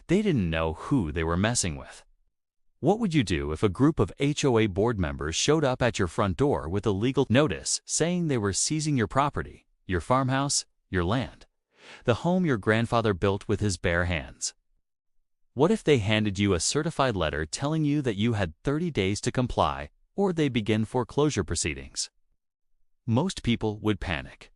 They didn't know who they were messing with. What would you do if a group of HOA board members showed up at your front door with a legal notice saying they were seizing your property, your farmhouse, your land, the home your grandfather built with his bare hands? What if they handed you a certified letter telling you that you had 30 days to comply or they begin foreclosure proceedings? Most people would panic.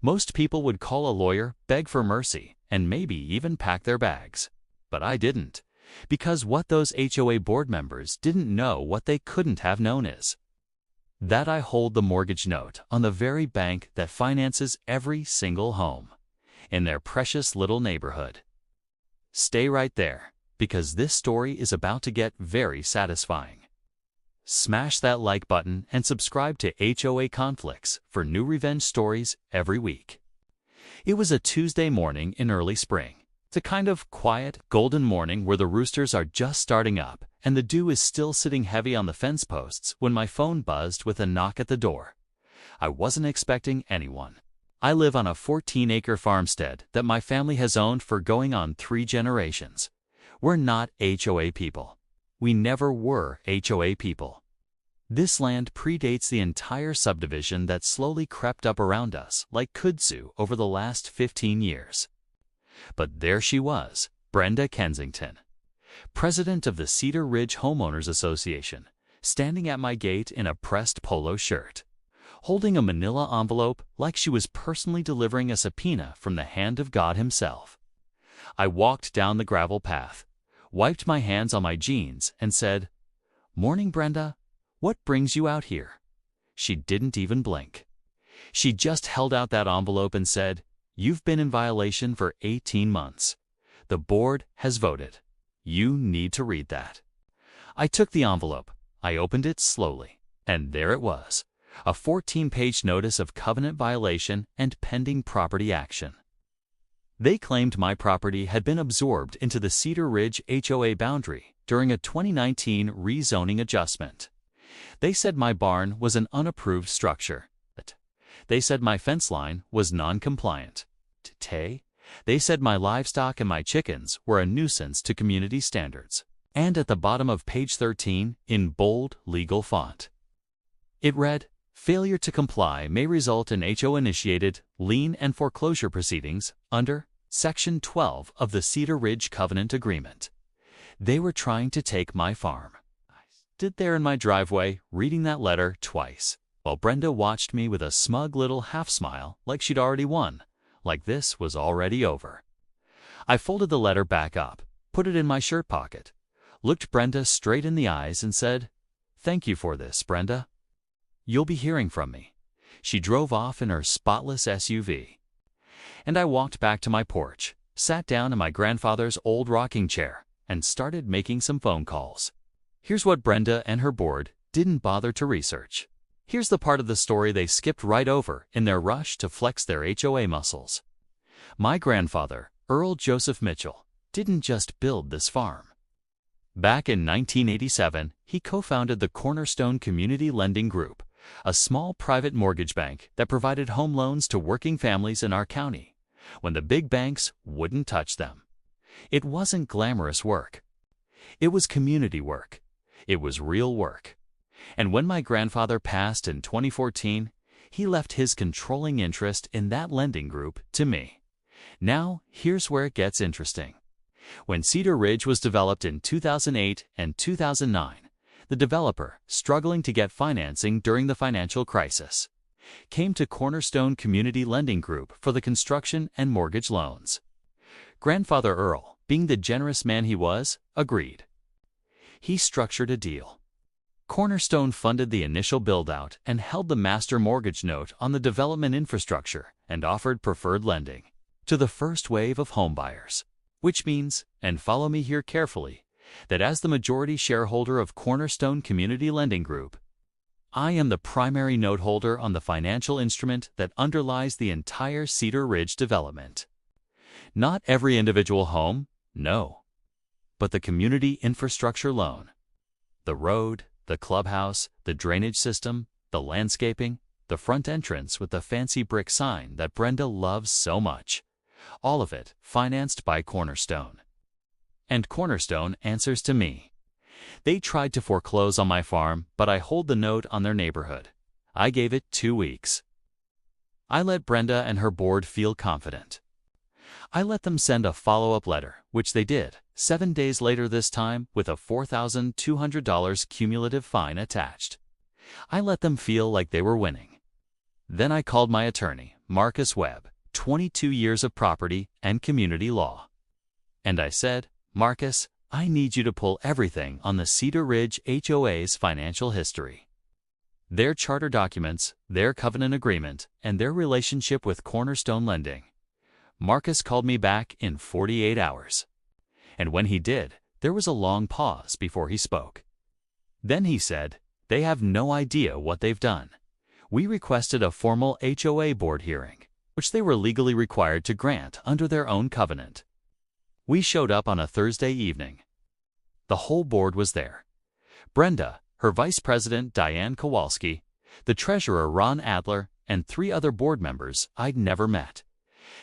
Most people would call a lawyer, beg for mercy, and maybe even pack their bags. But I didn't, because what those HOA board members didn't know what they couldn't have known is that I hold the mortgage note on the very bank that finances every single home in their precious little neighborhood. Stay right there, because this story is about to get very satisfying. Smash that like button and subscribe to HOA Conflicts for new revenge stories every week. It was a Tuesday morning in early spring. It's a kind of quiet, golden morning where the roosters are just starting up and the dew is still sitting heavy on the fence posts when my phone buzzed with a knock at the door. I wasn't expecting anyone. I live on a 14-acre farmstead that my family has owned for going on 3 generations. We're not HOA people. We never were HOA people. This land predates the entire subdivision that slowly crept up around us like kudzu over the last 15 years. But there she was, Brenda Kensington, president of the Cedar Ridge Homeowners Association, standing at my gate in a pressed polo shirt, holding a manila envelope like she was personally delivering a subpoena from the hand of God himself. I walked down the gravel path, wiped my hands on my jeans, and said, "Morning, Brenda. What brings you out here?" She didn't even blink. She just held out that envelope and said, "You've been in violation for 18 months. The board has voted. You need to read that." I took the envelope. I opened it slowly, and there it was, a 14-page notice of covenant violation and pending property action. They claimed my property had been absorbed into the Cedar Ridge HOA boundary during a 2019 rezoning adjustment. They said my barn was an unapproved structure. They said my fence line was non-compliant. They said my livestock and my chickens were a nuisance to community standards. And at the bottom of page 13, in bold legal font, it read, "Failure to comply may result in HOA-initiated lien and foreclosure proceedings under Section 12 of the Cedar Ridge Covenant Agreement." They were trying to take my farm. I stood there in my driveway, reading that letter twice, while Brenda watched me with a smug little half-smile like she'd already won, like this was already over. I folded the letter back up, put it in my shirt pocket, looked Brenda straight in the eyes and said, "Thank you for this, Brenda. You'll be hearing from me." She drove off in her spotless SUV. And I walked back to my porch, sat down in my grandfather's old rocking chair, and started making some phone calls. Here's what Brenda and her board didn't bother to research. Here's the part of the story they skipped right over in their rush to flex their HOA muscles. My grandfather, Earl Joseph Mitchell, didn't just build this farm. Back in 1987, he co-founded the Cornerstone Community Lending Group, a small private mortgage bank that provided home loans to working families in our county when the big banks wouldn't touch them. It wasn't glamorous work. It was community work. It was real work. And when my grandfather passed in 2014, he left his controlling interest in that lending group to me. Now, here's where it gets interesting. When Cedar Ridge was developed in 2008 and 2009, the developer, struggling to get financing during the financial crisis, came to Cornerstone Community Lending Group for the construction and mortgage loans. Grandfather Earl, being the generous man he was, agreed. He structured a deal. Cornerstone funded the initial build-out and held the master mortgage note on the development infrastructure and offered preferred lending to the first wave of homebuyers, which means, and follow me here carefully, that as the majority shareholder of Cornerstone Community Lending Group, I am the primary note holder on the financial instrument that underlies the entire Cedar Ridge development. Not every individual home, no, but the community infrastructure loan. The road, the clubhouse, the drainage system, the landscaping, the front entrance with the fancy brick sign that Brenda loves so much. All of it financed by Cornerstone. and Cornerstone answers to me. They tried to foreclose on my farm, but I hold the note on their neighborhood. I gave it 2 weeks. I let Brenda and her board feel confident. I let them send a follow-up letter, which they did, 7 days later this time, with a $4,200 cumulative fine attached. I let them feel like they were winning. Then I called my attorney, Marcus Webb, 22 years of property and community law. And I said, Marcus, I need you to pull everything on the Cedar Ridge HOA's financial history. Their charter documents, their covenant agreement, and their relationship with Cornerstone Lending. Marcus called me back in 48 hours. And when he did, there was a long pause before he spoke. Then he said, they have no idea what they've done. We requested a formal HOA board hearing, which they were legally required to grant under their own covenant. We showed up on a Thursday evening. The whole board was there. Brenda, her vice president Diane Kowalski, the treasurer Ron Adler, and 3 other board members I'd never met.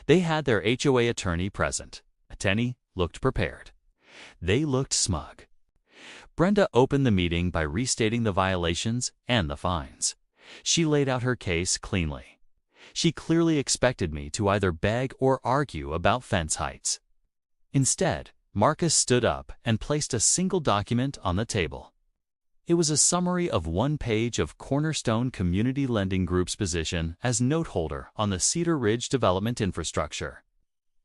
They had their HOA attorney present. Tenny looked prepared. They looked smug. Brenda opened the meeting by restating the violations and the fines. She laid out her case cleanly. She clearly expected me to either beg or argue about fence heights. Instead, Marcus stood up and placed a single document on the table. It was a summary of 1 page of Cornerstone Community Lending Group's position as note holder on the Cedar Ridge development infrastructure.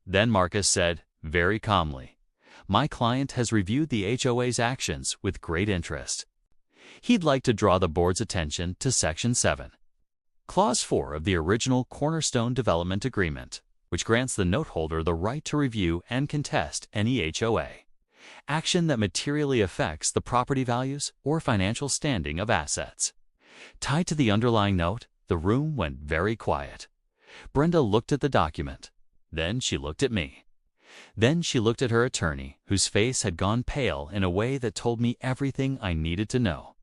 Then Marcus said, very calmly, my client has reviewed the HOA's actions with great interest. He'd like to draw the board's attention to Section 7, Clause 4 of the original Cornerstone Development Agreement, which grants the note holder the right to review and contest any HOA action that materially affects the property values or financial standing of assets. Tied to the underlying note, the room went very quiet. Brenda looked at the document. Then she looked at me. Then she looked at her attorney, whose face had gone pale in a way that told me everything I needed to know.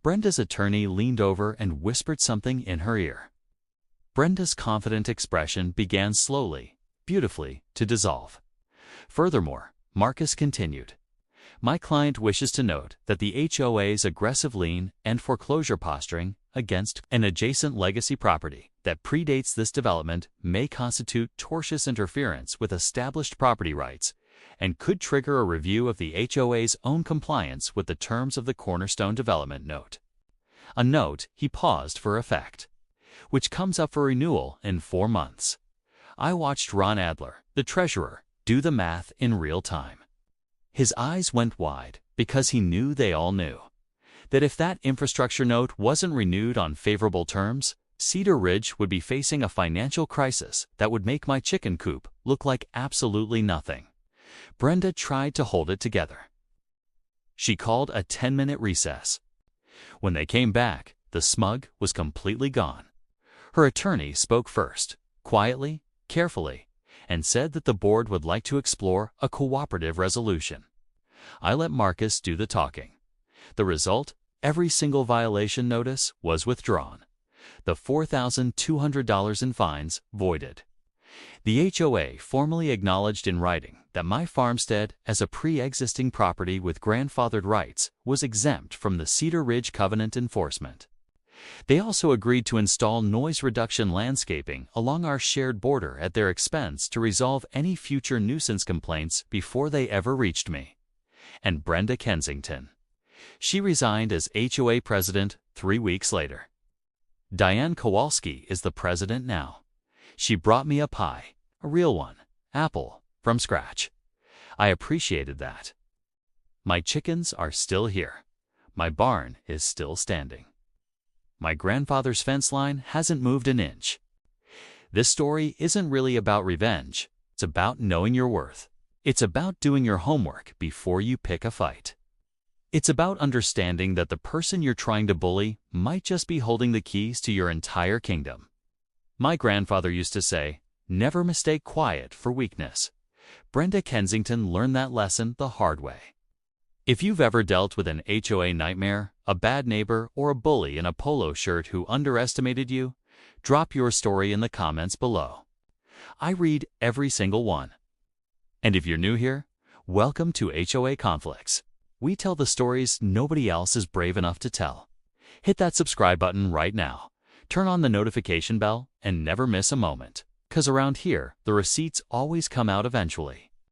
Brenda's attorney leaned over and whispered something in her ear. Brenda's confident expression began slowly, beautifully, to dissolve. Furthermore, Marcus continued, my client wishes to note that the HOA's aggressive lien and foreclosure posturing against an adjacent legacy property that predates this development may constitute tortious interference with established property rights and could trigger a review of the HOA's own compliance with the terms of the Cornerstone Development Note. A note, he paused for effect, which comes up for renewal in 4 months. I watched Ron Adler, the treasurer, do the math in real time. His eyes went wide because he knew they all knew that if that infrastructure note wasn't renewed on favorable terms, Cedar Ridge would be facing a financial crisis that would make my chicken coop look like absolutely nothing. Brenda tried to hold it together. She called a 10-minute recess. When they came back, the smug was completely gone. Her attorney spoke first, quietly, carefully, and said that the board would like to explore a cooperative resolution. I let Marcus do the talking. The result, every single violation notice was withdrawn. The $4,200 in fines voided. The HOA formally acknowledged in writing that my farmstead, as a pre-existing property with grandfathered rights, was exempt from the Cedar Ridge covenant enforcement. They also agreed to install noise reduction landscaping along our shared border at their expense to resolve any future nuisance complaints before they ever reached me. And Brenda Kensington. She resigned as HOA president 3 weeks later. Diane Kowalski is the president now. She brought me a pie, a real one, apple, from scratch. I appreciated that. My chickens are still here. My barn is still standing. My grandfather's fence line hasn't moved an inch. This story isn't really about revenge. It's about knowing your worth. It's about doing your homework before you pick a fight. It's about understanding that the person you're trying to bully might just be holding the keys to your entire kingdom. My grandfather used to say, never mistake quiet for weakness. Brenda Kensington learned that lesson the hard way. If you've ever dealt with an HOA nightmare, a bad neighbor, or a bully in a polo shirt who underestimated you, drop your story in the comments below. I read every single one. And if you're new here, Welcome to HOA Conflicts. We tell the stories nobody else is brave enough to tell. Hit that subscribe button right now. Turn on the notification bell and never miss a moment. 'Cause around here, the receipts always come out eventually.